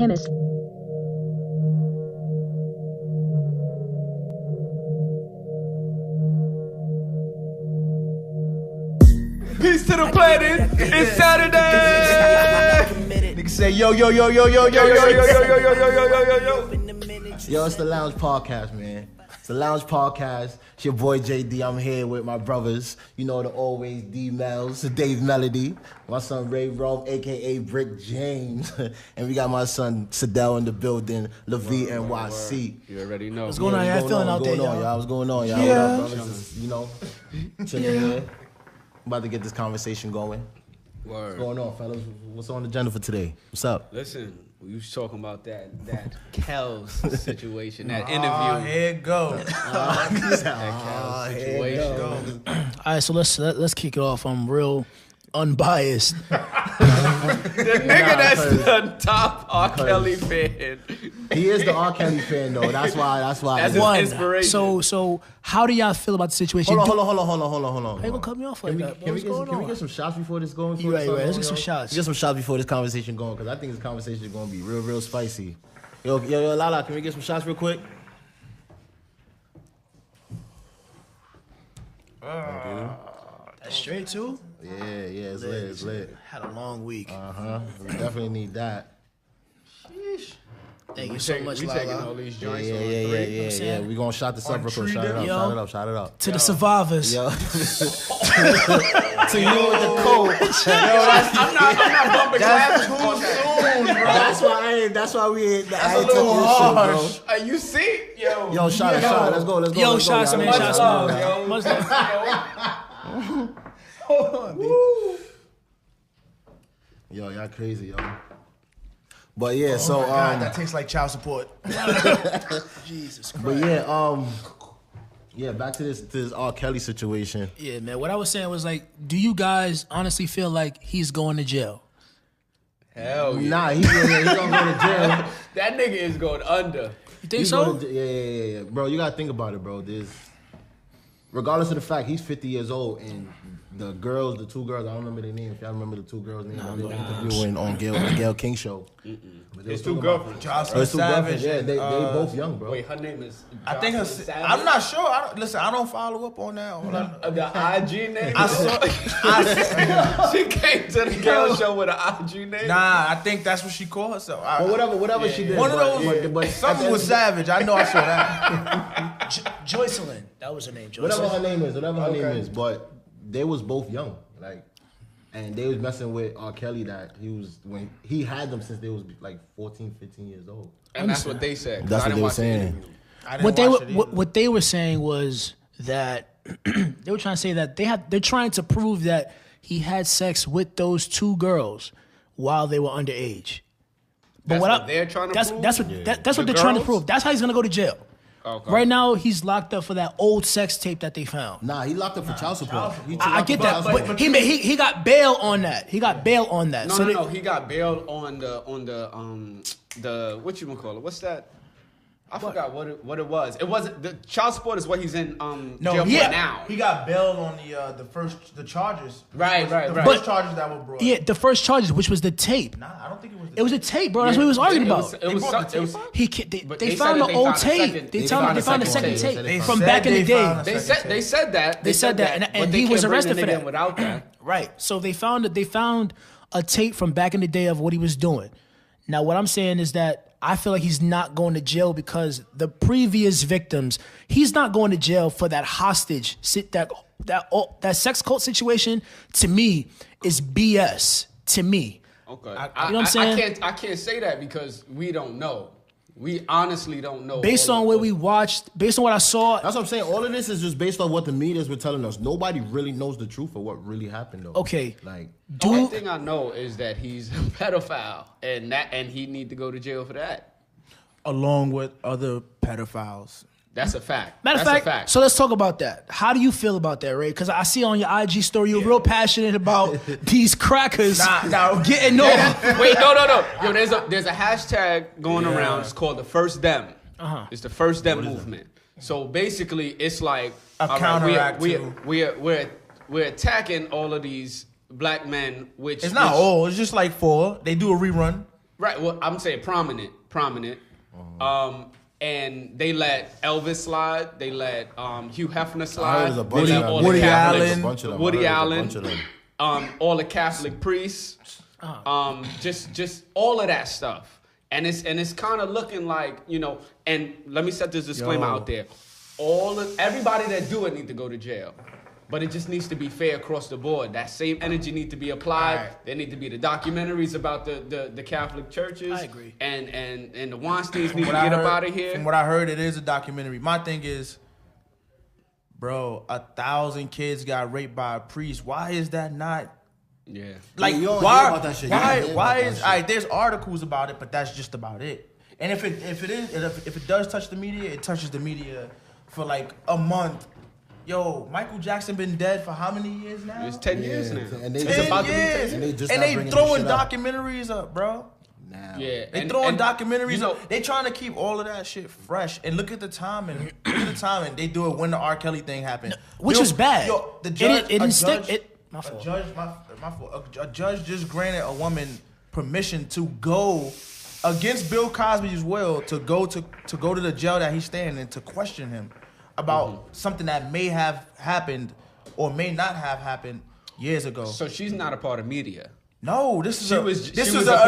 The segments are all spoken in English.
Penis. Peace to the planet. It's Saturday. Niggas say yo yo yo yo yo yo yo yo yo yo yo yo yo yo yo. Yo, it's the Lounge Podcast, man. It's the Lounge Podcast. It's your boy JD. I'm here with my brothers. You know the always D-Mel's, Dave Melody, my son R.Rome, aka Brick James, and we got my son Cedel in the building, Levy NYC. You already know. What's going on? How you feeling out there, y'all? What's going on, y'all? Yeah. What up, brothers? You know, chilling here. About to get this conversation going. Word. What's going on, fellas? What's on the agenda for today? What's up? Listen, we was talking about that Kel's situation, that interview. Oh, here it go. That Kel's situation. All right, so let's kick it off. I'm real unbiased. The nigga that's the top R.Kelly fan. He is the R.Kelly fan, though. That's why. That's his inspiration. So how do y'all feel about the situation? Hold on. How you gonna cut me off like that? Can we get some shots before this going? You right. Let's get some shots. Get some shots before this conversation going, because I think this conversation is going to be real spicy. Yo, Lala, can we get some shots real quick? That's straight too. Yeah, it's lit. Had a long week. We definitely need that. Sheesh. Thank you so much, We taking all Lala. these joints Yeah. We gonna shot this up real quick. Shout it up. To the survivors. Yo. To you with the coat. I'm not bumping That's glasses. too soon, bro. That's why we ain't. That's a little harsh. You see? Yo, shot. Let's go. Yo, shots, man. Shots, man. Much love. Yo, y'all crazy, yo. But yeah, so God, that tastes like child support. Jesus Christ. but yeah, back to this R.Kelly situation. Yeah, man. What I was saying was like, do you guys honestly feel like he's going to jail? Hell yeah. Nah, he's gonna go to jail. That nigga is going under. You think so? Yeah. Bro, you gotta think about it, bro. Regardless of the fact, he's 50 years old, and the two girls, I don't remember their name. If y'all remember the two girls' names, they were interviewing on Gayle King show. His two girlfriends. Jocelyn Two girlfriends, Savage. yeah, they both young, bro. Wait, her name is. I think her. Savage? I'm not sure. Listen, I don't follow up on that. Hold on. The IG name. I saw. She came to the girl show with an IG name. Nah, I think that's what she called herself. But whatever she did. One of those. But Something was Savage. I know I saw that. Joycelyn. That was her name, Joycelyn. Whatever her name is, but they was both young, and they was messing with R.Kelly when he had them since they was like 14, 15 years old. And that's what they said. That's what they were saying. What they were saying was that they were trying to say that they're trying to prove that he had sex with those two girls while they were underage. But they're trying to prove? That's what they're trying to prove. That's how he's gonna go to jail. Okay. Right now, he's locked up for that old sex tape that they found. Nah, he locked up for child support. I get that, but he got bail on that. He got bail on that. No. He got bailed on the what you gonna call it? What's that? I forgot what it was. It wasn't the child support is what he's in jail for now. He got bailed on the charges. Right. The first charges that were brought. Yeah, the first charges, which was the tape. Nah, I don't think it was. It was a tape, bro. That's what he was arguing about. They found the old tape. They found the second tape from back in the day. They said that. They said that, and he was arrested for that. Without that, right? So they found a tape from back in the day of what he was doing. Now, what I'm saying is that I feel like he's not going to jail because the previous victims, he's not going to jail for that hostage, that sex cult situation. To me, is BS. To me, okay. You know what I'm saying? I can't say that because we don't know. We honestly don't know. Based on what we watched, based on what I saw. That's what I'm saying. All of this is just based on what the media's been telling us. Nobody really knows the truth of what really happened, though. Okay. The only thing I know is that he's a pedophile, and he need to go to jail for that. Along with other pedophiles. That's a fact. Matter of fact, so let's talk about that. How do you feel about that, Ray? Because I see on your IG story you're real passionate about these crackers getting off. Wait, no. Yo, there's a hashtag going around. It's called the First Dem. It's the First Dem movement. So basically, it's like a counteract. We're attacking all of these black men, which it's not all. It's just like 4. They do a rerun. Right. Well, I'm saying prominent. And they let Elvis slide. They let Hugh Hefner slide. Woody Allen. All the Catholic priests. Just all of that stuff. And it's kind of looking like, you know. And let me set this disclaimer out there. Everybody that do it need to go to jail. But it just needs to be fair across the board. That same energy need to be applied. Right. There need to be the documentaries about the Catholic churches. I agree. And the Weinsteins need to get up out of here. From what I heard, it is a documentary. My thing is, bro, 1,000 kids got raped by a priest. Why is that not? Yeah. Like, you don't why? hear about that shit. Why is? All right, there's articles about it, but that's just about it. And if it does touch the media, it touches the media for like a month. Yo, Michael Jackson been dead for how many years now? It's 10 years now. And they It's about to be 10 years. And they throwing documentaries up, bro. Now. Yeah. They throwing documentaries. You know, up. They trying to keep all of that shit fresh. And look at the timing. They do it when the R.Kelly thing happened, which is bad. Yo, the judge, my fault. A judge just granted a woman permission to go against Bill Cosby's will to go to the jail that he's staying in to question him about something that may have happened or may not have happened years ago. So she's not a part of media. No, this is a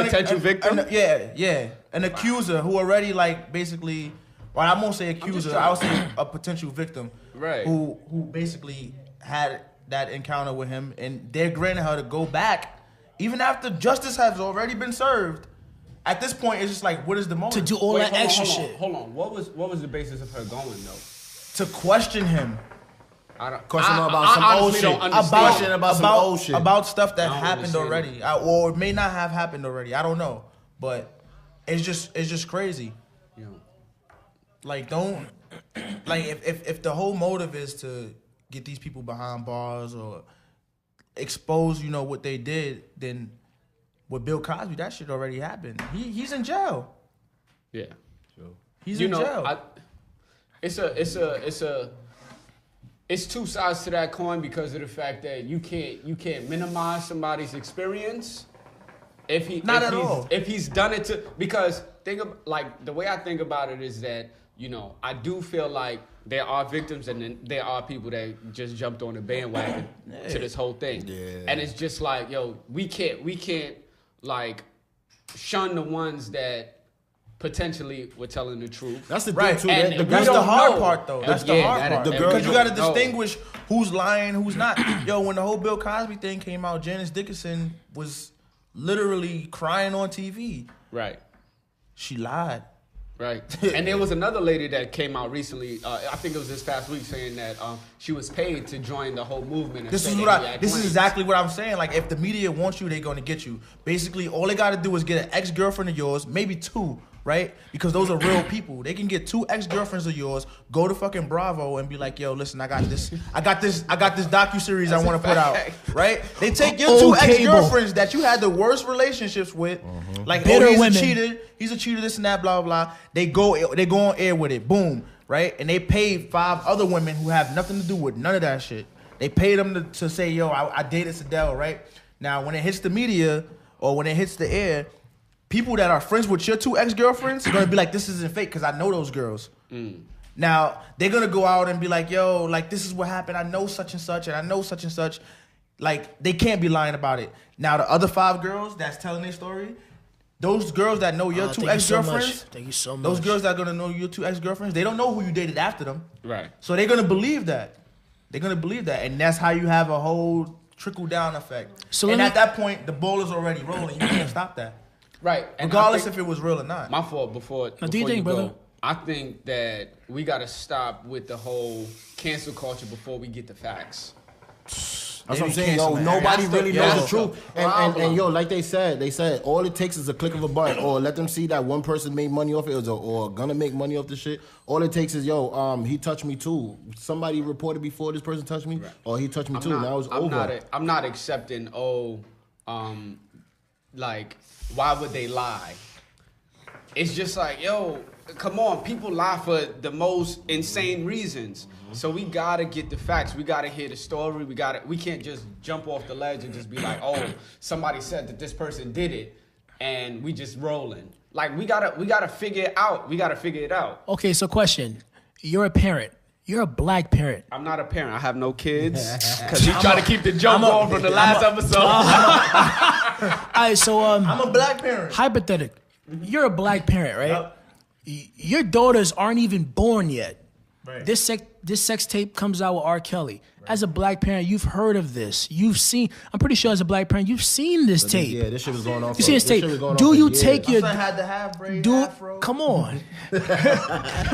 potential victim. An accuser who already like basically. Well, I won't say accuser. I would say a potential victim. Right. Who basically had that encounter with him, and they're granting her to go back, even after justice has already been served. At this point, it's just like, what is the motive? To do all that extra shit. Hold on. What was the basis of her going though? To question him. Question about some old shit. About stuff that happened already, or may not have happened already. I don't know, but it's just crazy. Yeah. Like if the whole motive is to get these people behind bars or expose, you know, what they did, then with Bill Cosby, that shit already happened. He's in jail. Yeah. He's in jail. It's two sides to that coin because of the fact that you can't minimize somebody's experience if he's done it to, because the way I think about it is that, you know, I do feel like there are victims and then there are people that just jumped on the bandwagon to this whole thing. Yeah. And it's just like, yo, we can't like shun the ones that potentially were telling the truth. That's the thing too. That's the hard part though. That's the hard part. Because you got to distinguish who's lying, who's not. Yo, when the whole Bill Cosby thing came out, Janice Dickinson was literally crying on TV. Right. She lied. Right. And there was another lady that came out recently, I think it was this past week, saying that she was paid to join the whole movement. This is exactly what I'm saying. Like, if the media wants you, they're going to get you. Basically, all they got to do is get an ex-girlfriend of yours, maybe two, right? Because those are real people. They can get two ex-girlfriends of yours, go to fucking Bravo and be like, yo, listen, I got this docuseries I want to put out, right? They take your two ex-girlfriends that you had the worst relationships with, like, he's a cheater, this and that, blah, blah, blah. They go on air with it, boom, right? And they paid 5 other women who have nothing to do with none of that shit. They paid them to say, yo, I dated Cedel, right? Now, when it hits the media or when it hits the air, people that are friends with your two ex-girlfriends are going to be like, this isn't fake because I know those girls. Now, they're going to go out and be like, yo, like, this is what happened. I know such and such, and I know such and such. Like, they can't be lying about it. Now, the other 5 girls that's telling their story, those girls that know your two ex-girlfriends, thank you so much. Those girls that are going to know your two ex-girlfriends, they don't know who you dated after them. Right. So they're going to believe that. They're going to believe that. And that's how you have a whole trickle-down effect. So at that point, the ball is already rolling. You can't stop that. Right. And regardless if it was real or not. My fault before do you think, brother? I think that we got to stop with the whole cancel culture before we get the facts. That's what I'm saying, yo. Nobody really knows the truth. And yo, like they said, all it takes is a click of a button, or let them see that one person made money off it, or gonna make money off the shit. All it takes is, yo, he touched me too. Somebody reported before this person touched me, or he touched me too. Now it's over. I'm not accepting. Like, why would they lie? It's just like, yo, come on, people lie for the most insane reasons. So we gotta get the facts. We gotta hear the story. We can't just jump off the ledge and just be like, oh, somebody said that this person did it. and we just rolling. Like we gotta figure it out. We gotta figure it out. Okay, so question: you're a parent. You're a black parent. I'm not a parent. I have no kids. Because you try to keep the joke going from the last episode. All right, so I'm a black parent. Hypothetical. You're a black parent, right? Yep. Your daughters aren't even born yet. Right. This sex tape comes out with R.Kelly. Right. As a black parent, you've heard of this. You've seen. I'm pretty sure as a black parent, you've seen this tape. Yeah, this shit was going on. You see this tape? Do you take your? I had to have braid afro. Come on,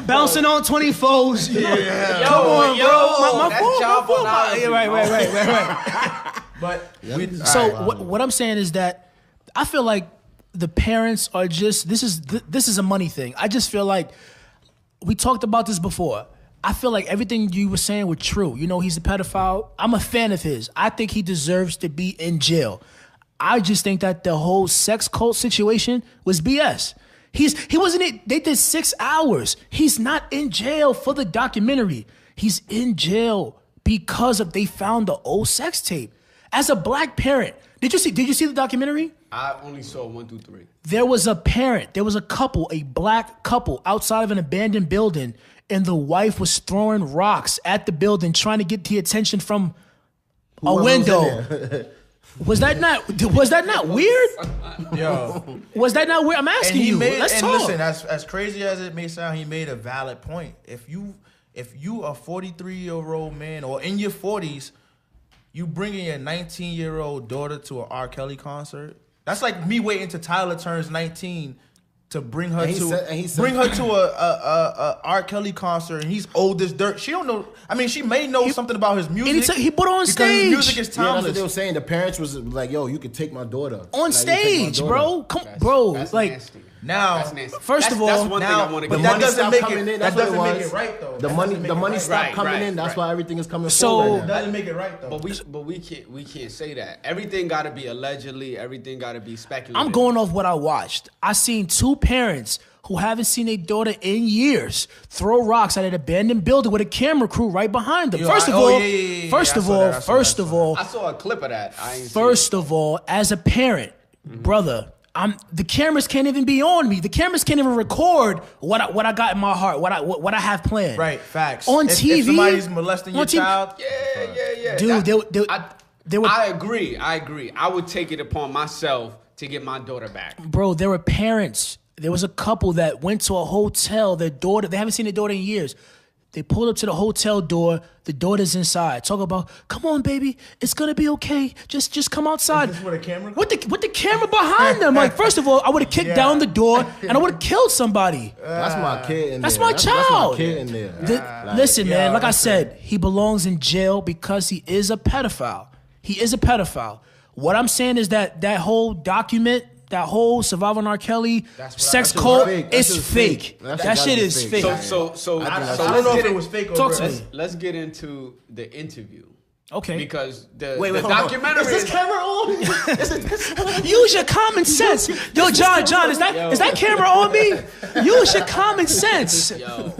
bouncing on 24s. Yeah. Come on, yo, bro. My fault. Right. But what I'm saying is that I feel like the parents are just this is a money thing. I just feel like we talked about this before. I feel like everything you were saying was true. You know, he's a pedophile. I'm a fan of his. I think he deserves to be in jail. I just think that the whole sex cult situation was BS. He wasn't. They did 6 hours. He's not in jail for the documentary. He's in jail because they found the old sex tape. As a black parent, did you see the documentary? I only saw 1 through 3. There was a couple, a black couple outside of an abandoned building, and the wife was throwing rocks at the building, trying to get the attention from a window. Was that not weird? Yo, was that not weird? I'm asking you. Let's talk. Listen, as crazy as it may sound, he made a valid point. If you a 43-year-old man or in your 40s, you bringing your 19-year-old daughter to an R. Kelly concert, that's like me waiting till Tyler turns 19 to bring her to a R. Kelly concert, and he's old as dirt. She don't know. I mean, she may know something about his music. And he put her on stage. His music is timeless. Yeah, that's what they were saying. The parents was like, "Yo, you could take my daughter on stage, bro. Bro, that's like nasty. now. That's nasty. First of all, that's one thing I want to but get. that doesn't make coming it. in, That that's doesn't what it make was. it right though. The money stopped coming in. That's why everything is coming forward. That doesn't make it right though. But we can't say that. Everything got to be allegedly. Everything got to be speculative. I'm going off what I watched. I seen 2 parents who haven't seen their daughter in years throw rocks at an abandoned building with a camera crew right behind them. First of all, I saw a clip of that. First of all, as a parent, brother, the cameras can't even be on me. The cameras can't even record what I got in my heart, what I have planned. Right, facts. On TV, if somebody's molesting your child, yeah. Dude, I agree. I would take it upon myself to get my daughter back. Bro, there were parents. There was a couple that went to a hotel. Their daughter, they haven't seen their daughter in years. They pulled up to the hotel door. The daughter's inside. Talk about, come on, baby, it's gonna be okay. Just come outside. Is this with a camera? With the camera behind them. Like, first of all, I would have kicked down the door and I would have killed somebody. That's my kid in That's there. my child. That's my kid in there. Listen, man, like I said, he belongs in jail because he is a pedophile. He is a pedophile. What I'm saying is that whole document, that whole Surviving R. Kelly sex cult is fake. That shit is fake. So I don't know if it was fake or Talk to me. Let's get into the interview. Okay. Because the Wait, documentary is this camera on? Use your common sense. Yo, John, is that camera on me? Use your common sense. Yo,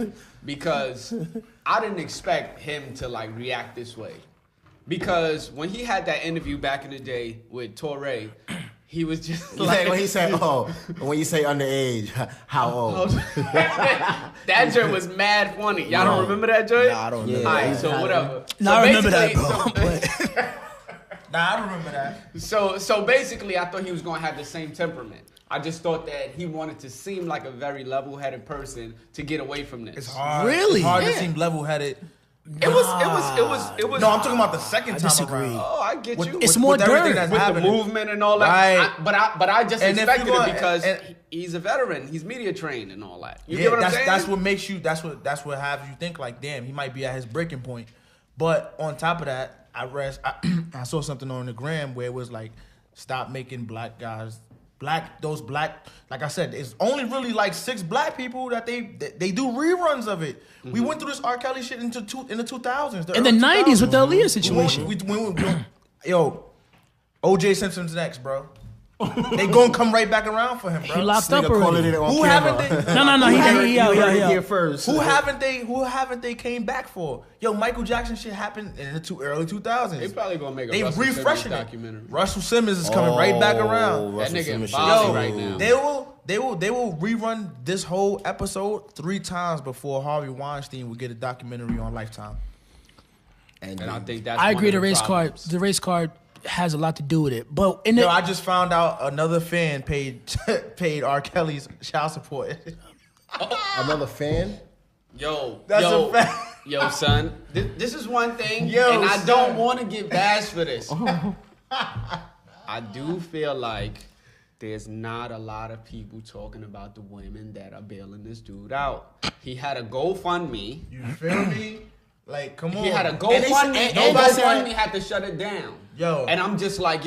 because I didn't expect him to like react this way. Because when he had that interview back in the day with Rayy, he was just like when he said, when you say underage, how old? That joke was mad funny. Y'all don't remember that joke? Nah, I don't remember. All right, so whatever. No, I remember that, bro. Nah, I don't remember that. So basically, I thought he was gonna have the same temperament. I just thought that he wanted to seem like a very level-headed person to get away from this. It's hard. Really? It's hard to seem level-headed. It was. No, I'm talking about the second time disagree. around. Oh, I get you. It's more everything dirt. that's With the happening. movement and all that. Right. But I just And if expected you it go- because and- he's a veteran. He's media trained and all that. You Yeah, get what I'm saying? that's what makes you. That's what has you think like, damn, he might be at his breaking point. But on top of that, I saw something on the gram where it was like, stop making black guys. Like I said, it's only really like 6 black people that they do reruns of it. Mm-hmm. We went through this R. Kelly shit in the 2000s. In the 90s 2000s. with the Aaliyah situation. Yo, O.J. Simpson's next, bro. They gonna come right back around for him, bro. He locked up already. Who haven't they? No. He out. First. Who haven't they came back for? Yo, Michael Jackson shit happened in the early 2000s. They probably gonna make a they Russell refreshing Simmons documentary. Russell Simmons is coming right back around. That nigga in Simmons Bali Yo, right now. They will rerun this whole episode 3 times before Harvey Weinstein would get a documentary on Lifetime. And I think that's. I agree. One of The race card has a lot to do with it. But I just found out another fan paid R.Kelly's child support. Another fan? That's a fact. Yo, son, this is one thing, Yo, and I son. don't want to get bashed for this. I do feel like there's not a lot of people talking about the women that are bailing this dude out. He had a GoFundMe. You feel me? Like, come on. He had a GoFundMe, and GoFundMe had to shut it down. Yo. And I'm just like,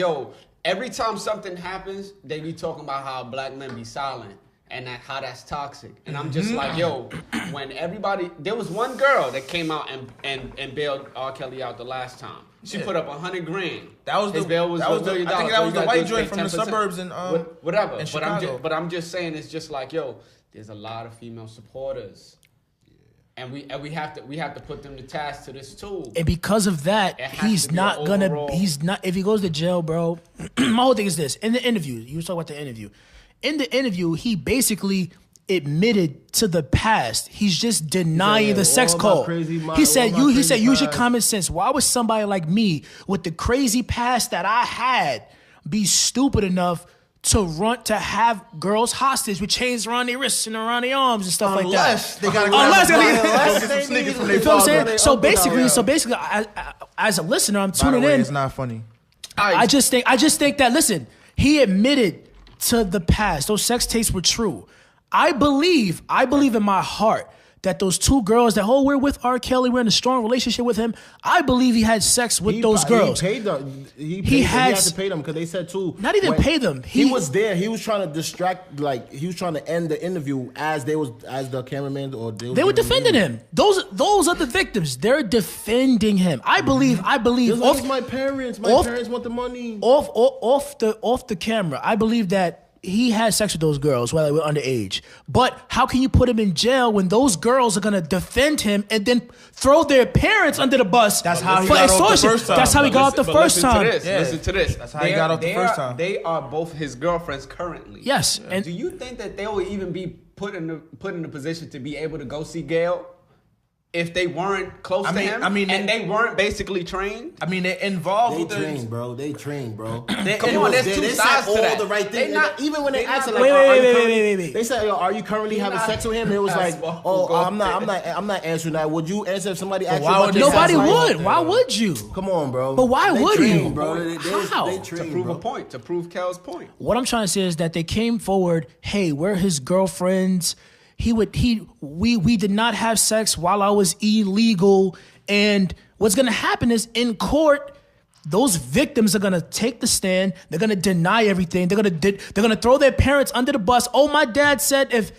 every time something happens, they be talking about how black men be silent and how that's toxic. And I'm just like, when everybody, there was one girl that came out and bailed R. Kelly out the last time. She put up $100,000. That was His bail was $1 million. I think that was the white joint from the 10%. suburbs in whatever. in Chicago. But I'm just saying, it's just like, there's a lot of female supporters. And we have to put them to task to this too. And because of that, he's not if he goes to jail, bro. My whole thing is this. In the interview, you were talking about the interview. In the interview, he basically admitted to the past. He's just denying the sex cult. He said use your common sense. Why would somebody like me with the crazy past that I had be stupid enough to have girls hostage with chains around their wrists and around their arms and stuff like that? Unless they gotta get some sneakers from their You know what I'm father. saying? So basically, as a listener, I'm By tuning the way, in. it's not funny. I just think that, listen, he admitted to the past. Those sex tapes were true. I believe in my heart that those 2 girls that we're with R. Kelly, we're in a strong relationship with him. I believe he had sex with those girls. He paid them. He had to pay them because they said too. Not even pay them. He was there. He was trying to distract. Like he was trying to end the interview as the cameraman or they were defending him. Those are the victims. They're defending him. I believe. Off my parents. My parents want the money. Off the camera. I believe that he had sex with those girls while they were underage. But how can you put him in jail when those girls are gonna defend him and then throw their parents under the bus? That's how he got off the first time. That's how he got off the first time. Listen to this. That's how he got off the first time. They are both his girlfriends currently. Yes. And do you think that they will even be put in the position to be able to go see Gail if they weren't close to him? And they weren't basically trained. I mean, they're involved. They trained, bro. Come on, there's 2 sides to that. All the right things. Even when they asked, like, wait. They said, "Are you currently having sex with him?" It was like, "Oh, I'm not answering that." Would you answer if somebody asked you about your nobody sex life? would. Why would you? Come on, bro. But why would you? Bro. How? They To trained, prove bro. a point, to prove Kel's point. What I'm trying to say is that they came forward. Hey, we're his girlfriends. We did not have sex while I was illegal. And what's gonna happen is in court, those victims are gonna take the stand. They're gonna deny everything. They're gonna throw their parents under the bus. Oh, my dad said if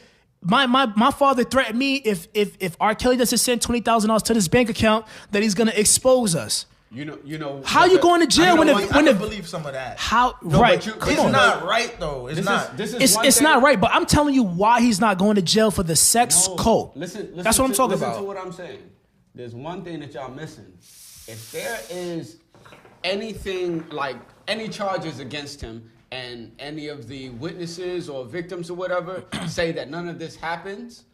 my father threatened me if R. Kelly doesn't send $20,000 to this bank account that he's gonna expose us. You know. How you going to jail when I believe some of that. How right? It's not right though. It's not. It's not right. But I'm telling you why he's not going to jail for the sex cult. Listen. That's what I'm talking about. Listen to what I'm saying. There's one thing that y'all missing. If there is anything like any charges against him, and any of the witnesses or victims or whatever say that none of this happens,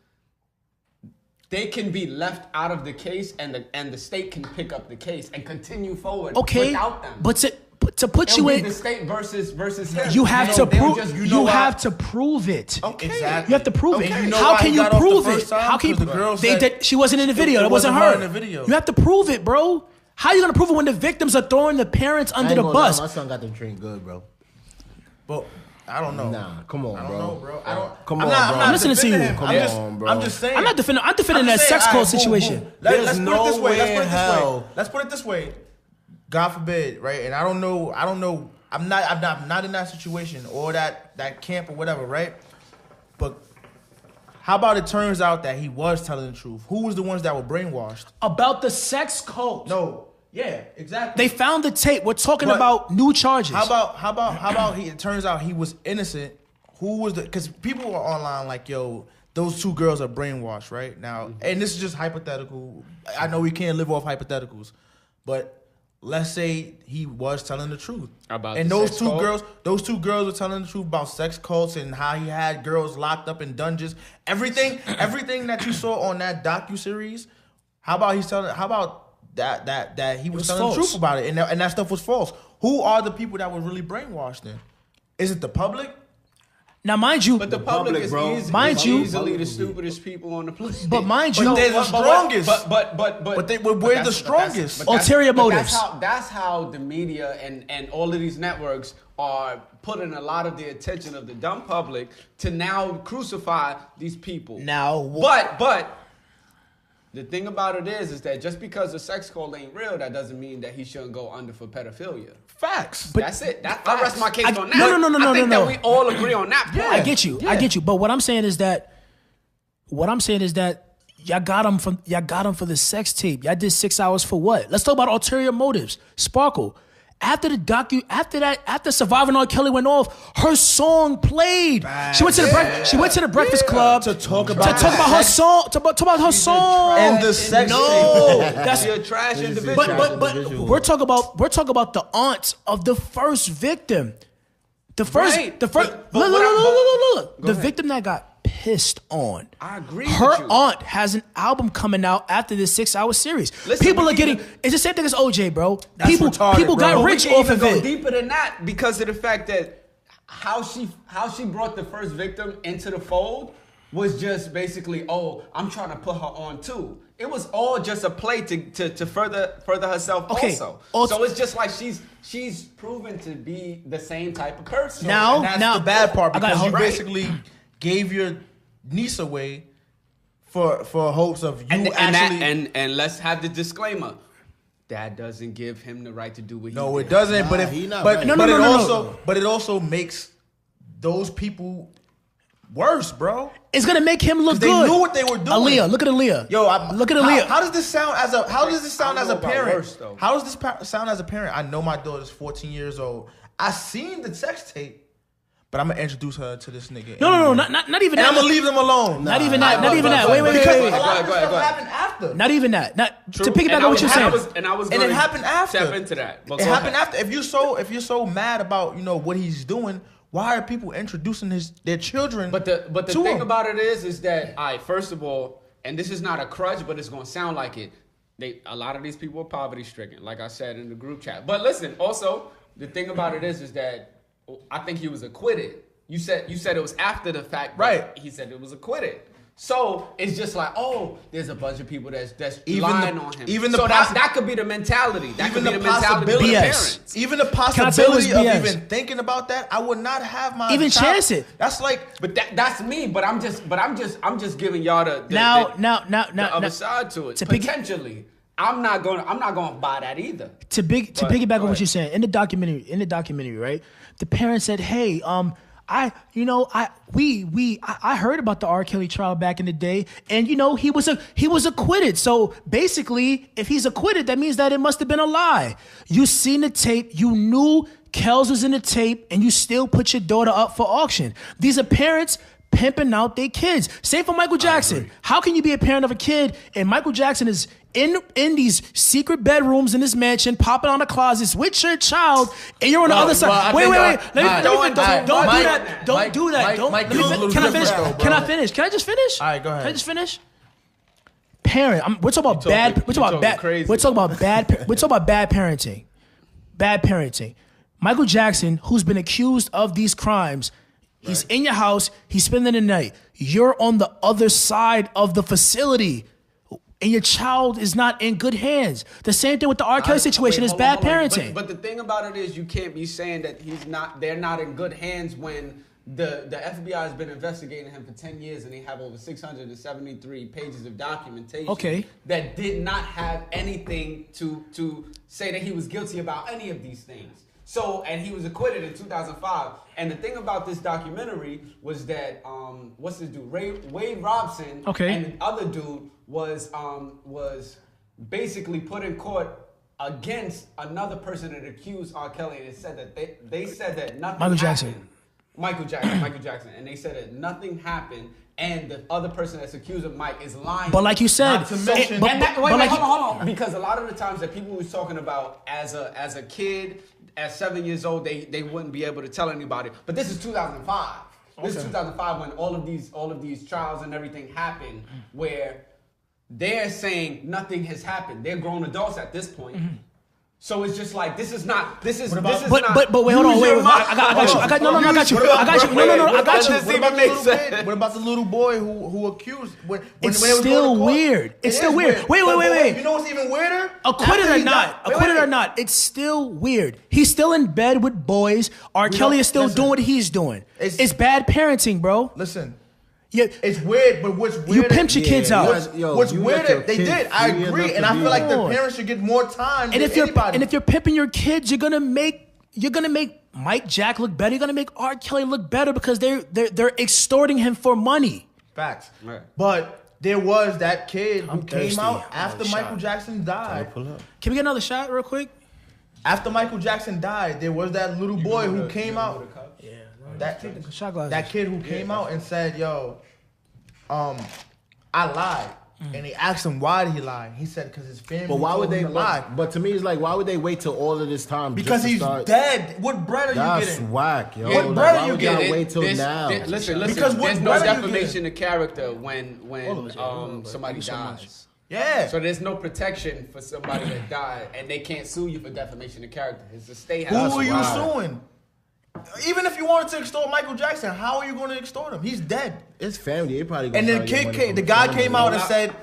they can be left out of the case, and the state can pick up the case and continue forward without them. But to put you in the state versus him. You have to prove. You have to prove it. Okay. Exactly. You have to prove it. You know how why can he you got off the prove first it? time? How can you? 'Cause the girl said She wasn't in the video. That wasn't wasn't her. her in the video. You have to prove it, bro. How are you gonna prove it when the victims are throwing the parents under the bus? My son got them trained good, bro. But I don't know. Nah, come on, I don't bro. know, bro. I don't. Come I'm on, not, bro. I'm not listening to you. defending him. Come on, bro. I'm just saying. I'm not defending. I'm defending that sex cult situation. Let's put it this way. no way in hell. Let's put it this way. God forbid, right? And I don't know. I'm not in that situation or that camp or whatever, right? But how about it turns out that he was telling the truth? Who was the ones that were brainwashed? About the sex cult. No. Yeah, exactly. They found the tape. We're talking about new charges. How about it turns out he was innocent. Who was because people were online like, yo, those two girls are brainwashed right now. And this is just hypothetical. I know we can't live off hypotheticals, but let's say he was telling the truth about and those two girls were telling the truth about sex cults and how he had girls locked up in dungeons. Everything that you saw on that docuseries. How about that he was telling false. the truth about it and that stuff was false. Who are the people that were really brainwashed then? Is it the public? Now, mind you, but the public is easily the stupidest people on the planet. But mind you, but they're the strongest. But we're the strongest. Ulterior motives. That's how the media and all of these networks are putting a lot of the attention of the dumb public to now crucify these people. Now, but the thing about it is that just because a sex cult ain't real, that doesn't mean that he shouldn't go under for pedophilia. Facts. But that's it. I rest my case on that. No. I think that we all agree on that point. Yeah, I get you. But what I'm saying is that y'all got him for the sex tape. Y'all did 6 hours for what? Let's talk about ulterior motives. Sparkle. After Surviving R.Kelly went off, her song played. She went to the Breakfast Club to talk about her song. To talk about her song and the sex. No, that's a trash individual. But we're talking about the aunt of the first victim. Look. The victim that got pissed on. I agree. Her with you. aunt has an album coming out after this 6 hour series. Listen, people are getting. It's the same thing as OJ, bro. People got rich off of it. Deeper than that because of the fact that how she brought the first victim into the fold was just basically, I'm trying to put her on too. It was all just a play to further herself also. So it's just like she's proven to be the same type of person. Now the bad part because you basically gave your niece away for hopes of you and let's have the disclaimer. That doesn't give him the right to do what he did. No, it doesn't. But it also makes those people worse, bro. It's gonna make him look good. They knew what they were doing. Aaliyah, look at Aaliyah. look at Aaliyah. How does this sound as a parent? How does this sound as a parent? I know my daughter's 14 years old. I seen the sex tape. But I'm gonna introduce her to this nigga. No, not even that. And I'm gonna leave them alone. Not even that. Wait. Because a lot of stuff happened after. Not even that. To piggyback on what you're saying. And it happened after. Step into that. It happened after. If you're so mad about what he's doing, why are people introducing their children? But the thing about it is that first of all, and this is not a crutch, but it's gonna sound like it. A lot of these people are poverty stricken, like I said in the group chat. But listen, also the thing about it is that. I think he was acquitted. You said it was after the fact, right? He said it was acquitted. So it's just like, there's a bunch of people that's lying on him. That could be the mentality. That could be the mentality of the parents. Even the possibility of even thinking about that, I would not have my even child. Chance it. That's like, but that's me. But I'm just giving y'all the other side to it. Potentially. I'm not gonna buy that either. To piggyback on what you're saying in the documentary, right? The parents said, "Hey, I heard about the R. Kelly trial back in the day, and he was acquitted. So basically, if he's acquitted, that means that it must have been a lie. You seen the tape, you knew Kels was in the tape, and you still put your daughter up for auction. These are parents." Pimping out their kids. Same for Michael Jackson. How can you be a parent of a kid and Michael Jackson is in these secret bedrooms in this mansion, popping on the closets with your child, and you're on the other side? Wait. Don't do that. Can I finish? Can I just finish? All right, go ahead. Can I just finish? Parent. We're talking about bad. We're talking about bad parenting. Bad parenting. Michael Jackson, who's been accused of these crimes. He's in your house. He's spending the night. You're on the other side of the facility, and your child is not in good hands. The same thing with the R. Kelly situation is bad parenting. But the thing about it is, you can't be saying that they're not in good hands when the FBI has been investigating him for 10 years, and they have over 673 pages of documentation that did not have anything to say that he was guilty about any of these things. So, and he was acquitted in 2005. And the thing about this documentary was that, what's this dude? Wade Robson and the other dude was basically put in court against another person that accused R. Kelly, and it said that they said that nothing Michael happened. Michael Jackson, and they said that nothing happened, and the other person that's accused of Mike is lying. But like you said, hold on, because a lot of the times that people was talking about as a kid, at 7 years old, they wouldn't be able to tell anybody. But this is 2005. This is 2005 when all of these trials and everything happened, where they're saying nothing has happened. They're grown adults at this point. Mm-hmm. So it's just like this is not. But wait, hold on, wait. I got you. I got you. What about the little boy who accused? It's still weird. It's still weird. Wait. You know what's even weirder? Acquitted or not, it's still weird. He's still in bed with boys. R. Kelly is still doing what he's doing. It's bad parenting, bro. Listen. Yeah, it's weird, but what's weird? You pimped your kids out. What's weird? They did. I agree, and I feel like the parents should get more time. And if you're pimping your kids, you're gonna make Mike Jack look better. You're gonna make R. Kelly look better because they're extorting him for money. Facts. Right. But there was that kid who came out after Michael Jackson died. Can we get another shot real quick? After Michael Jackson died, there was that little boy who came out. That kid who came out and said, "Yo, I lied," and they asked him why did he lie. He said, "Because his family." But why would they lie? But to me, it's like, why would they wait till all of this time? Because he's dead. What bread are you getting? That's whack, yo. What bread are you getting? Wait till now. Listen. Because there's no defamation of character when somebody dies. Yeah. So there's no protection for somebody that died, and they can't sue you for defamation of character. It's the state. Who are you suing? Even if you wanted to extort Michael Jackson, how are you going to extort him? He's dead. His family, they probably. And then the guy came out and said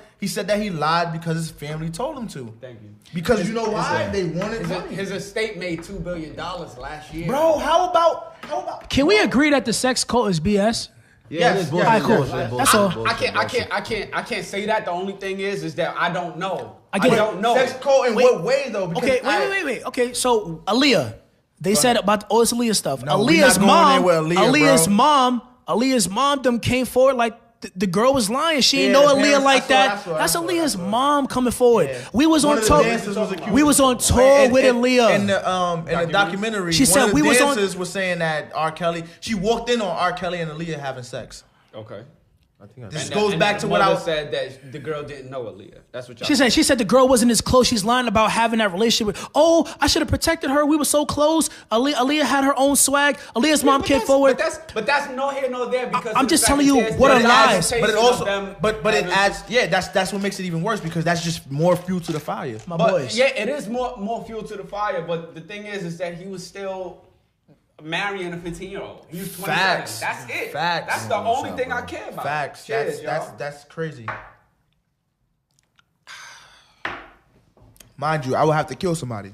that he lied because his family told him to. Thank you. Because you know why? They wanted money. His estate made $2 billion last year. Bro, how about? Can we agree that the sex cult is BS? Yes. All right, cool. That's all. I can't say that. The only thing is that I don't know. I don't know. Sex cult in what way though? Okay, wait. Okay, so Aaliyah. They said about all this Aaliyah stuff. No, Aaliyah's mom, Aaliyah's mom them came forward like the girl was lying. She didn't know Aaliyah like that. That's Aaliyah's mom coming forward. Yeah. We was on tour. We was on tour with Aaliyah. In the documentary, she said we was on. Dancers was saying that R. Kelly. She walked in on R. Kelly and Aaliyah having sex. Okay. This goes back to what I said that the girl didn't know Aaliyah. That's what y'all She said the girl wasn't as close. She's lying about having that relationship with. Oh, I should have protected her. We were so close. Aaliyah had her own swag. Aaliyah's mom came forward. But that's no here, no there because I'm just telling you what are lies. But it also, but it adds. Yeah, that's what makes it even worse because that's just more fuel to the fire. My boys. Yeah, it is more fuel to the fire. But the thing is that he was still marrying a 15-year-old. He was 27. Facts. That's it. Facts. That's the only thing I care about. Facts. Cheers, that's crazy. Mind you, I would have to kill somebody.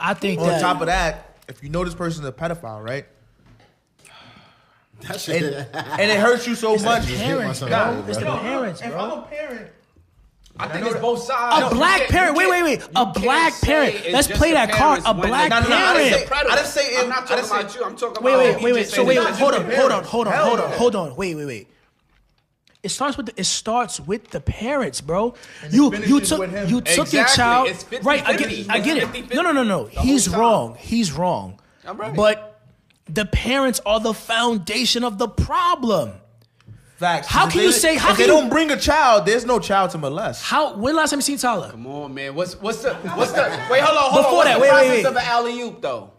I think on top of that, if you know this person's a pedophile, right? That shit. And it hurts you so much. Parents, bro. It's the parents, bro. If I'm a parent. I think it's both sides. A black parent. Wait. A black parent. Let's play that card. A black parent. I didn't say. I'm not talking about you. I'm talking about. Wait. So hold on. Wait. It starts with the parents, bro. You took your child. Right. I get it. No. He's wrong. But the parents are the foundation of the problem. Facts. How can you say? If they don't bring a child, there's no child to molest. When last time you seen Tyler? Come on, man. What's the? Wait, hold on. Before that, wait. Of an alley-oop though.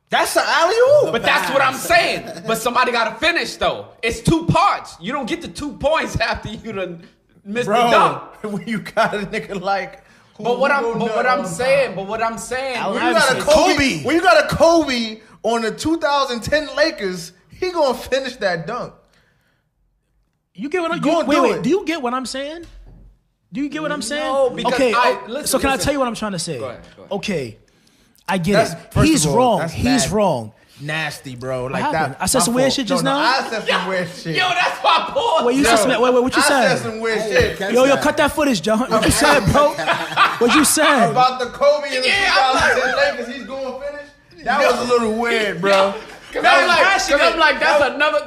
That's an alley-oop. But that's what I'm saying. But somebody got to finish though. It's 2 parts. You don't get the 2 points after you done missed the dunk. When you got a nigga like. But what I'm saying. When you got a Kobe on the 2010 Lakers, he gonna finish that dunk. You get what I'm saying? Do you get what I'm saying? No, because so can I tell you what I'm trying to say? Go ahead. Okay, I get it. He's wrong. He's wrong. Nasty, bro. Like happened? that. I said some weird shit just now. I said some weird shit. Yo, that's my point. Wait, you said some. Wait, what you said? I said some weird shit. Yo, cut that footage, John. What you said, bro? What you said? About the Kobe and the 2010 Lakers, he's going to finish? That was a little weird, bro. Cause I'm like, that's another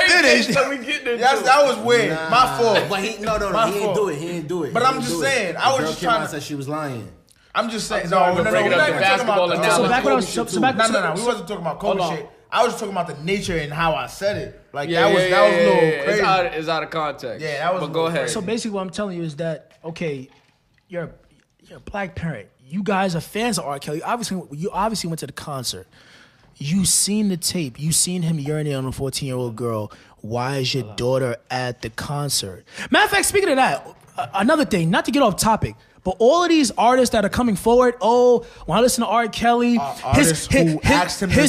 finish. that we getting into. That was weird. My fault. But he didn't do it. He didn't do it. But I'm just saying, I was just trying to say she was lying. I'm just saying. No, we're not even talking about the So back when I was No. We wasn't talking about Kobe shit. I was talking about the nature and how I said it. Like that was a little crazy. It's out of context. Yeah, that was. But go ahead. So basically, what I'm telling you is that you're a black parent. You guys are fans of R. Kelly. You obviously went to the concert. You seen the tape. You seen him urinate on a 14-year-old girl. Why is your daughter at the concert? Matter of fact, speaking of that, another thing, not to get off topic, but all of these artists that are coming forward, when I listen to R. Kelly, who asked him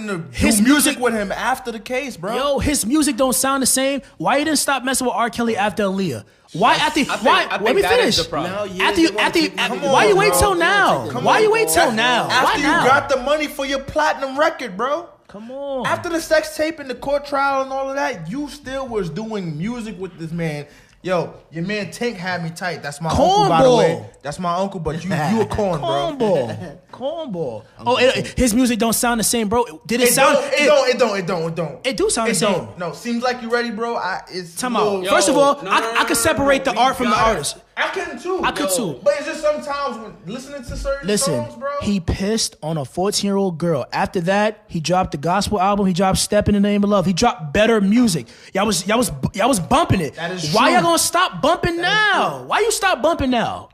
to do music with him after the case, bro. Yo, his music don't sound the same. Why you didn't stop messing with R. Kelly after Aaliyah? Let me finish. Why you wait till now? Why you wait till now? After you got the money for your platinum record, bro. Come on. After the sex tape and the court trial and all of that, you still was doing music with this man. Yo, your man Tank had me tight. That's my uncle, by the way. That's my uncle, but you a corn, bro. Cornball. His music don't sound the same, bro. Did it sound? It don't. It do sound the same. No, seems like you ready, bro. Time out. First of all, I can separate the art from the artist. I can too. But it's just sometimes when listening to certain songs, bro. He pissed on a 14-year-old girl. After that, he dropped the gospel album. He dropped "Step in the Name of Love." He dropped better music. Y'all was bumping it. That is Why true. y'all gonna stop bumping now? Why you stop bumping now?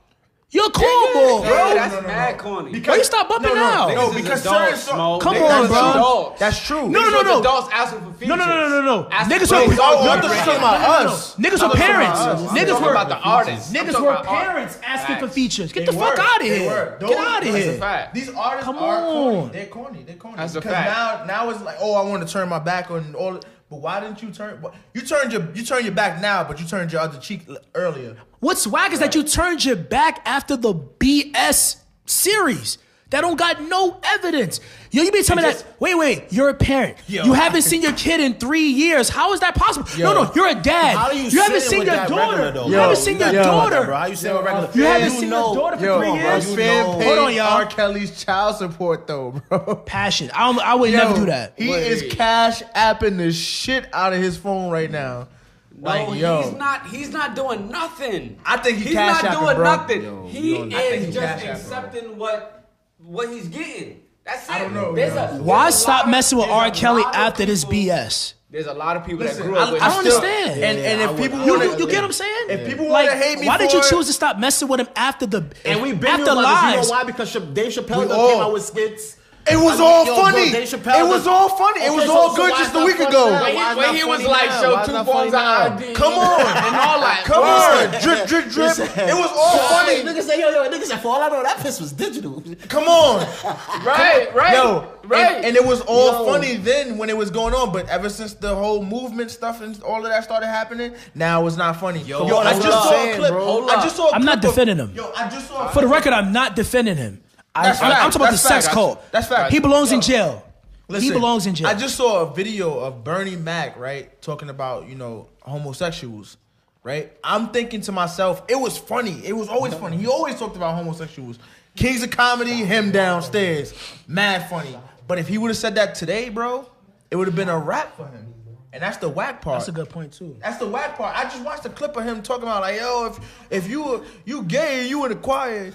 You're a cornball, bro. That's mad corny. Why you stop bumping now? No, because certain songs. Come on, bro. That's true. No. Adults asking for features. No. Niggas Y'all were talking about us. Niggas were parents. Niggas were about the artists. Niggas were parents asking for features. Get the fuck out of here. Get out of here. Fact. These artists Come are on. corny. They're corny. That's a because fact. now it's like, I want to turn my back on all. But why didn't you turn? You turned your back now, but you turned your other cheek earlier. What's whack is that you turned your back after the BS series that don't got no evidence. Yo, you mean tell me that? Wait, you're a parent. You haven't seen your kid in 3 years. How is that possible? No, you're a dad. How do you haven't seen your daughter. You haven't seen your daughter. Bro, how you sitting with regular? You haven't seen your daughter for 3 years. Hold on, y'all. R. Kelly's child support though, bro. Passion. I would never do that. He is cash apping the shit out of his phone right now. He's not doing nothing. I think he's not doing nothing. Yo, he is just cash accepting what he's getting. That's it. I don't know. Why stop messing with R. Kelly after this BS? There's a lot of people that grew up with I don't understand. And if people You want to, get what I'm saying? if people want to hate me, why did you choose to stop messing with him after the And we've been after lies? lies? You know why? Because Dave Chappelle came out with skits. It was all funny. It was all funny. It was all good just a week ago. When he was like, show 2 forms of ID. Come on. And all that. Come on. Drip. It was all funny. Niggas say, niggas said, for all I know, that piss was digital. Come on. Right. Yo, right. And it was all funny then when it was going on, but ever since the whole movement stuff and all of that started happening, now it's not funny. Yo, I just saw a clip. I'm not defending him. Yo, I just saw. For the record, I'm not defending him. I'm fact. talking about the That's sex fact. cult. That's fact. He belongs in jail. Listen, he belongs in jail. I just saw a video of Bernie Mac, right, talking about, homosexuals, right? I'm thinking to myself, it was funny. It was always funny. He always talked about homosexuals. Kings of comedy, him downstairs. Mad funny. But if he would have said that today, bro, it would have been a wrap for him. And that's the whack part. That's a good point, too. That's the whack part. I just watched a clip of him talking about, like, yo, if you gay and you in the choir,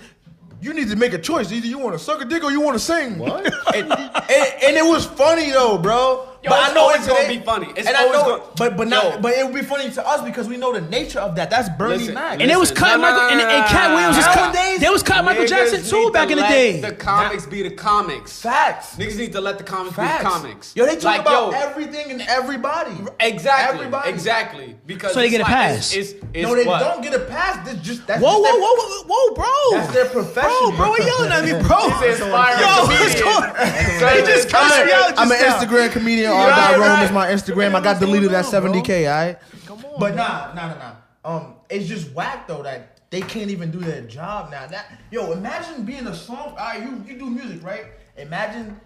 you need to make a choice. Either you want to suck a dick or you want to sing. What? and it was funny though, bro. Yo, but I know it's gonna be funny. It's always but it would be funny to us because we know the nature of that. That's Bernie Mac. And it was cutting Michael and Cat Williams was cutting. They was cutting Michael Jackson too back in the day. The comics be the comics. Facts. Niggas need to let the comics be the comics. Yo, they talk about everything and everybody. Exactly. Everybody. Exactly. Because so they get a pass. No, they don't get a pass. That's whoa, bro. That's their profession. Bro, yelling at me, bro. He's inspiring comedian. I'm an Instagram comedian. R.Rome is my Instagram. I got deleted at 70K, alright? Come on. But nah. It's just whack though that they can't even do their job now. Imagine being a song. Alright, you do music, right? Imagine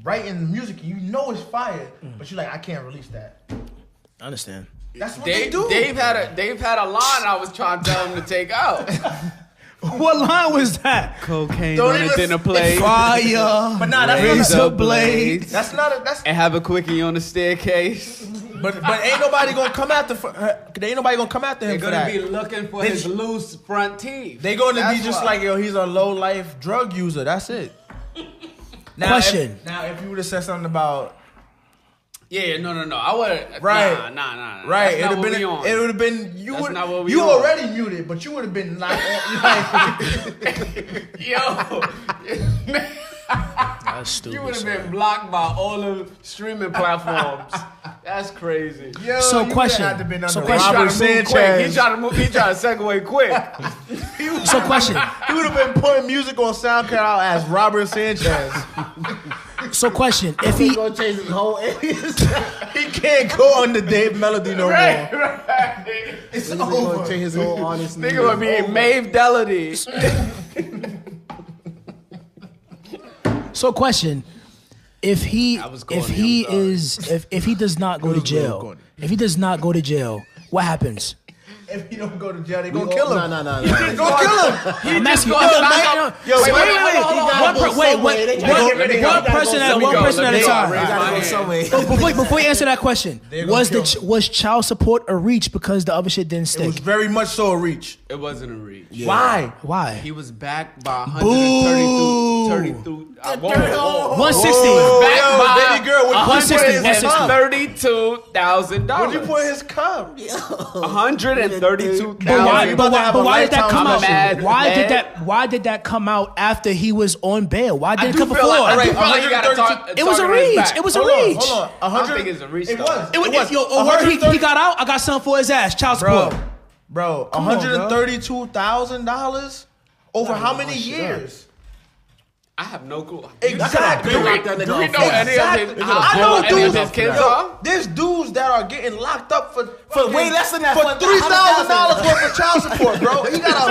writing music and you know it's fire, but you're like, I can't release that. I understand. That's what they do. Dave had a line I was trying to tell him to take out. What line was that? Cocaine on a dinner plate. Fire. But nah, that's razor not blades. That's not a, that's. And have a quickie on the staircase. But ain't nobody gonna come after. Ain't nobody gonna come after him They're for gonna that. be looking for his loose front teeth. They gonna That's be just why. like, yo, he's a low life drug user. That's it. Now, Question. If you would have said something about. Yeah, no. I would. Right. Nah. Right, That's not it what would we on. have been you That's would not what we you on. already muted, but you would have been like Yo, That's stupid. you would have been blocked by all the streaming platforms. That's crazy. yo, So you question. Had to been So under question. Robert He trying to move quick. Sanchez. He trying to segue quick. So question. He would have been putting music on SoundCloud as Robert Sanchez. So question. If He he gonna change his whole alias. He can't go under Dave Melody no more. Right. It's He's gonna over. change his whole artist name. Nigga would be Maeve Delody. So question. If he I was corny, if he I'm sorry. is if he does not go to was real jail, corny. if he does not go to jail, what happens? If he don't go to jail, they We gonna kill him. No. They gonna kill him. I'm asking you. gonna I'm knock asking- up- Yo, wait, wait, wait, wait. hold on. One Gotta go somewhere. They gotta get rid of him. one Gotta go person at somewhere. one person at a Let me time. go. He gotta go Right. somewhere. Before you answer that question, They're gonna was child support a reach because the other shit didn't It was stick? very much so a reach. It wasn't a reach. Why? Why? He was backed by 132. 160. Backed yo, by baby girl, what you put in his cup? $132,000. What'd you put in his cup? $132,000. But why did that come out? Mad, Why did that come out after he was on bail? Why I didn't it do come feel before? like, I do Alright, feel like you gotta 132 It was a target his reach. back. It was a Hold on, reach. hold on. I 100. don't think it's a reach, It though. was. It was, It was. yo, he got out. I got something for his ass. Child support. Bro, Come on, bro. $132,000 over how many years? I have no clue. Exactly. Do we Lock that nigga know up. any of his, Exactly. I know any of dudes. his kids Yo, are? there's dudes that are getting locked up for way less than that. For For $3,000 worth of child support, bro. He got a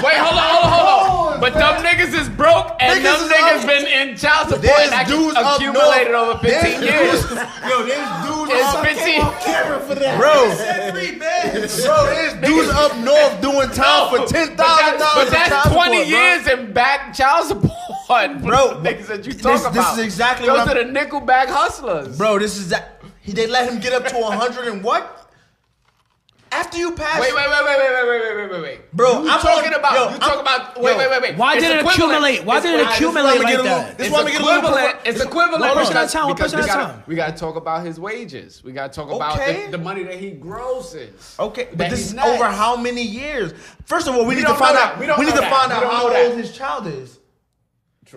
Wait, hold on. But them niggas is broke, and Niggas them is niggas up. been in child support There's and dudes up accumulated north. over 15 years. Yo, there's dudes It's up 15. Camera for that. Bro, there's dudes up north doing time for $10,000. But that's child 20 support, bro. years in back child support. Bro, niggas that you this talk about. is exactly Those what are I'm... the nickelback hustlers. Bro, this is that. They let him get up to 100 and what? After you pass... Wait. Bro, You I'm talking on- about? yo, You talking about? Wait. Why It's did it equivalent. accumulate? Why did it It's- accumulate like This that? is why we get a little... equivalent. It's equivalent. One person at a because- time, one because person at a we gotta- time. We gotta talk about his wages. We gotta talk about Okay. the money that he grosses. Okay, That but this he's is next. over how many years? First of all, we need to don't find know out. that. We don't We need know to that. find We out don't how know that. old his child is.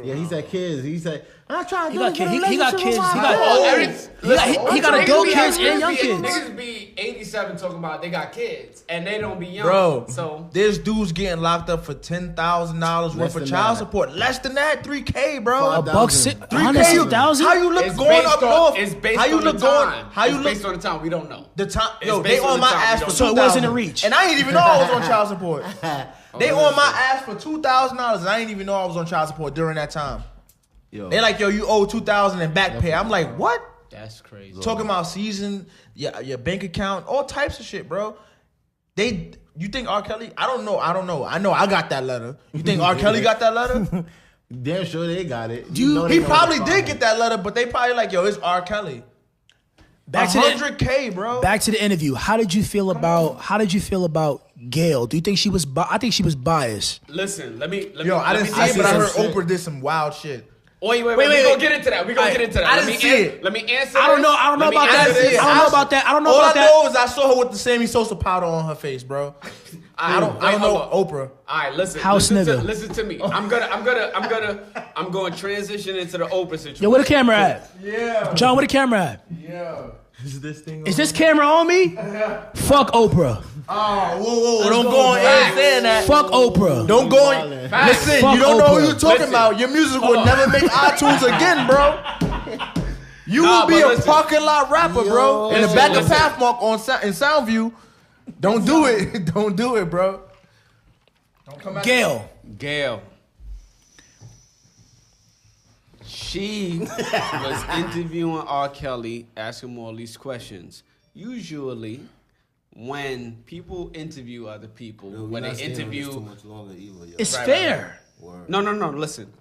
Yeah, he said kids. He said, I'm trying to He got get a kids. He got relationship kids. with He my got dog. he got adult kids and young kids. Niggas be 87 talking about they got kids and they don't be young. Bro, So there's dudes getting locked up for $10,000 worth of than child that. support. Less than that, $3K, bro. $5,000. A buck six, 3K. 160,000. How you look it's going based up on, north? It's based How you on look the going? time. How you it's look? based on the time. We don't know. The time, It's yo, they based on on the my time. ass We for don't So $2,000. it wasn't a reach. And I ain't even know I was on child support. They on my ass for $2,000, and I ain't even know I was on child support during that time. Yo. They like, yo, you owe $2,000 in back pay. I'm like, what? That's crazy. Talking about season, your bank account, all types of shit, bro. You think R.Kelly? I don't know. I know I got that letter. You think R.Kelly got that letter? Damn sure they got it. He probably did get that letter, but they probably like, yo, it's R.Kelly. Back to the $100K, bro. back to the interview. How did you feel about Gail? Do you think she was? I think she was biased. Listen, let me. Yo, I didn't see let it, me but I heard answer- Oprah did some wild shit. Wait. Wait, We wait. gonna get into that. We gonna Alright, get into that. I Let didn't me see it. Let me answer. I don't know. this. I don't know Let me about that. answer this. I don't know about that. I don't know All about I that. know is I saw her with the Sammy Sosa powder on her face, bro. I don't know Oprah. All right, listen. House nigga. Listen to me. I'm going to transition into the Oprah situation. Yo, where the camera at? Yeah. John, where the camera at? Yeah. Is this thing Is this camera on me? Fuck Oprah. Oh, whoa. Don't go on air saying that. Fuck Oprah. Don't go on. Listen, Fuck you don't know who Oprah. you're talking Listen. about. Your music will never make iTunes again, bro. You Nah, will be but a listen. parking lot rapper, bro. In the Listen, back of listen. Pathmark in Soundview. Don't do it. Don't do it, bro. Don't come at Gail. She was interviewing R. Kelly, asking him all these questions. Usually, when people interview other people, when they interview, too much longer either, yo. It's fair. No. Listen,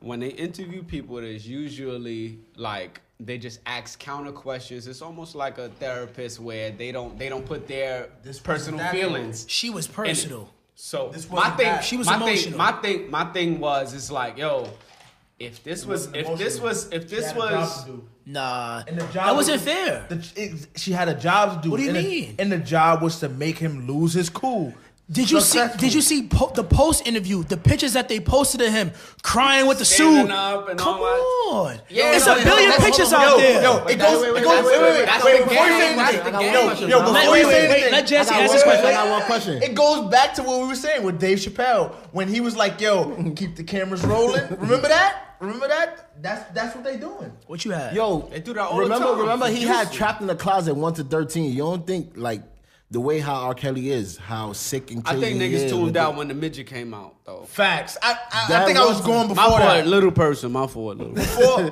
when they interview people, there's usually like they just ask counter questions. It's almost like a therapist where they don't put their personal feelings. She was personal. So This my thing, bad. She was my emotional. my thing was, it's like, yo, if this was, Nah, And the job that wasn't fair. She had a job to do. What do you and mean? And the job was to make him lose his cool. Did you see the post interview? The pictures that they posted of him crying with the suit. Standing up and Come all on, Yeah, it's no, a billion pictures out there. It goes. Wait, before you say anything. Let Jesse ask this I question. got one question. It goes back to what we were saying with Dave Chappelle when he was like, "Yo, keep the cameras rolling." Remember that? That's what they doing. What you had? Yo, They do that all the time. remember he had Juicy. Trapped in the Closet 1 to 13. You don't think like the way how R. Kelly is, how sick and I crazy think he niggas is tuned with out it. when the midget came out, though. Facts. I That think I was wasn't- going My before fault, that. little person. My fault, little.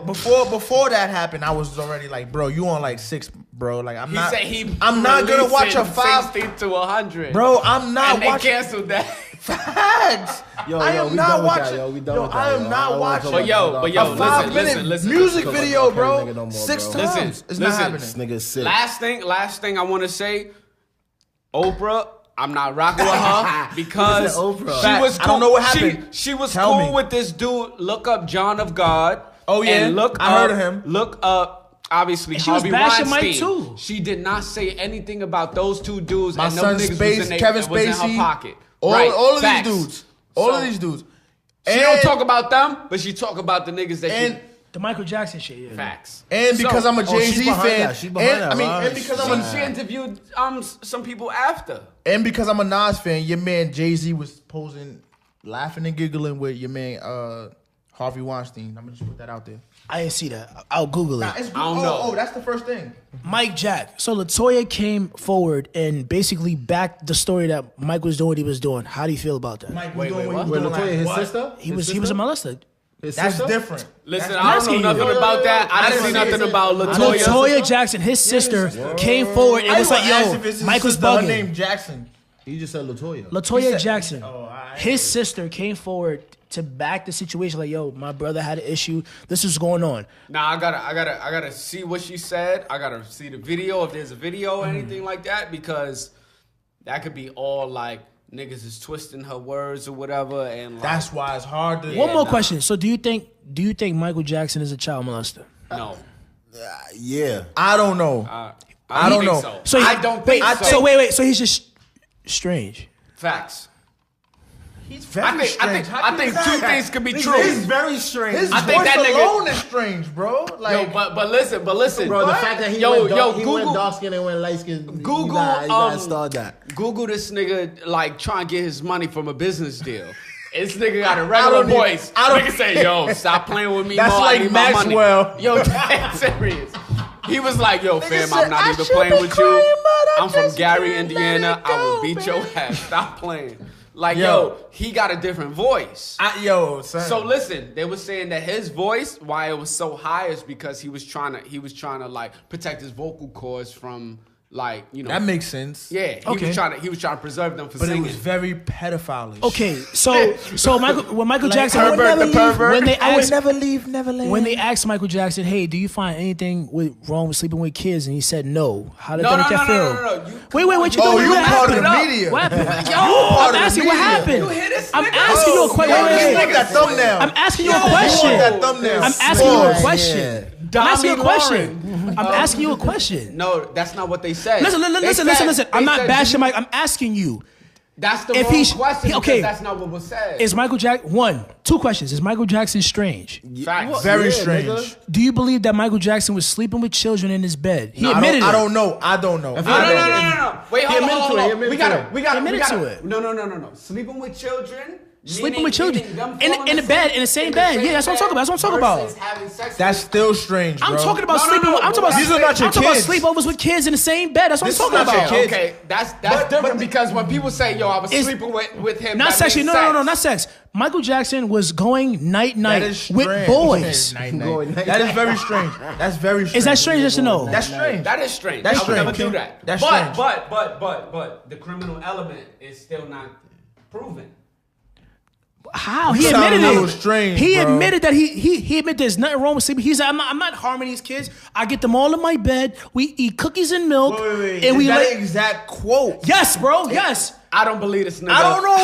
Before that happened, I was already like, bro, you on like 6, bro. Like I'm He not. said he. I'm not gonna watch a 60 to 100, Bro, I'm not And they watching. canceled that. Facts. Yo, I yo, am we not done with watching. that, yo. We done Yo, with that, I yo. am I not don't wanna watching. talk But yo, about but that. yo, A 5-minute listen. music Talk about video, that bro. nigga no more, 6 bro. times. Listen, It's not listen. happening. This nigga's sick. Last thing I want to say, Oprah. I'm not rocking with her because Who said Oprah? she was cool. I don't know what happened. She was Tell cool me. with this dude. Look up John of God. Oh, yeah? and look I heard up- of him. Look up. Obviously, And she was Harvey bashing Mike, Weinstein. too. She did not say anything about those two dudes. My and son them niggas Space, was in Kevin was in her Spacey, pocket. all Right, of facts. these dudes. All So, of these dudes. She don't talk about them, but she talk about the niggas that And she The Michael Jackson shit. Yeah. facts. and because So- I'm a Jay-Z she's behind fan, that. She's behind and that, I mean, right? and because I'm She a interviewed some people after. and because I'm a Nas fan, your man Jay-Z was posing, laughing and giggling with your man Harvey Weinstein. I'm gonna just put that out there. I didn't see that. I'll Google it. Nah, it's, I don't know. Oh, that's the first thing. Mike Jack. So LaToya came forward and basically backed the story that Mike was doing what he was doing. How do you feel about that? Mike Wait, was doing wait, what he what? was Wait, doing. LaToya, his What? sister? He was a molester. His That's sister? different. Listen, That's I don't asking know you. nothing about that. I didn't see didn't nothing see it. about LaToya. LaToya Jackson, his sister, came forward and was like, "Yo, Mike was Her bugging." name Jackson. You just said LaToya. LaToya He said- Jackson, Oh, I- his sister came forward to back the situation. Like, "Yo, my brother had an issue. This is going on." Nah, I gotta see what she said. I gotta see the video if there's a video or anything like that, because that could be all like niggas is twisting her words or whatever. And like, That's why it's hard to. One more question. So, do you think Michael Jackson is a child molester? no. Yeah. I don't know. I don't think know. So. So I don't think so. So wait. So he's just strange. Facts. He's very I think two things could be true. He's very strange. His I think voice that nigga- alone is strange, bro. Like, Yo, but listen. Bro, the fact that he Yo, went dark, Google- went dark skin and went light skin. Google, you gotta start that. Google this nigga like trying to get his money from a business deal. This nigga got a regular don't need- voice. I don't- Nigga say, yo, stop playing with me, That's Mo. I like need my money. Maxwell. Yo, that's serious. He was like, yo, fam, said, I'm not "I even should playing be with crying, you. but I I'm from just Gary, can't let Indiana. it I will go, beat your man." ass. Stop playing. Like, Yo. yo, he got a different voice. son. So listen, they were saying that his voice, why it was so high, is because he was trying to like protect his vocal cords from like, you know. that makes sense. Yeah, he Okay. was trying to preserve them for But singing. it was very pedophile. Okay, so Michael Jackson, Herbert the pervert. when they asked, never leave Neverland. when they asked Michael Jackson, "Hey, do you find anything with wrong with sleeping with kids?" and he said no. How did No, that no, make that no, feel? no. Wait, what you Oh, doing? you What part of happened? the media. What happened? Yo, part I'm of the asking what media. happened. You hear this I'm nigga? asking you a question. Yo, Wait. you want that thumbnail. I'm asking you a You want question. that thumbnail. I'm asking you a Pause. question. Yeah. I'm asking you a Dami question. I'm asking you a question. No, that's not what they said. Listen. They I'm not said bashing Mike. I'm asking you. That's the If wrong he's- question. okay. Because that's not what was said. Is Michael Jackson two questions? Is Michael Jackson strange? Facts. Very Yeah, strange. nigga. Do you believe that Michael Jackson was sleeping with children in his bed? He No, admitted I it. don't know. I don't know. No. Wait, hold on. admitted to it, he admitted We to gotta. it. We He admitted gotta. to it. No. Sleeping with children Sleeping with children in the bed, in the same bed. Yeah, that's what I'm talking about. That's still strange, bro. I'm talking about sleeping. I'm talking about these are not your I'm talking about kids. sleepovers with kids in the same bed. That's what I'm talking about. Okay, that's different because when people say, "Yo, I was sleeping with him," not sexually. No, not sex. Michael Jackson was going night with boys. That is very strange. That's very strange. Is that strange? Yes or no? That's strange. That is strange. That's I would never strange. do that. That's strange. But the criminal element is still not proven. How he admitted it? Strange, he bro. admitted that he admitted there's nothing wrong with sleeping. He's like, I'm not harming these kids. I get them all in my bed. We eat cookies and milk. Wait. And Is we that exact quote? Yes, bro. Yes. I don't believe this nigga. I don't know.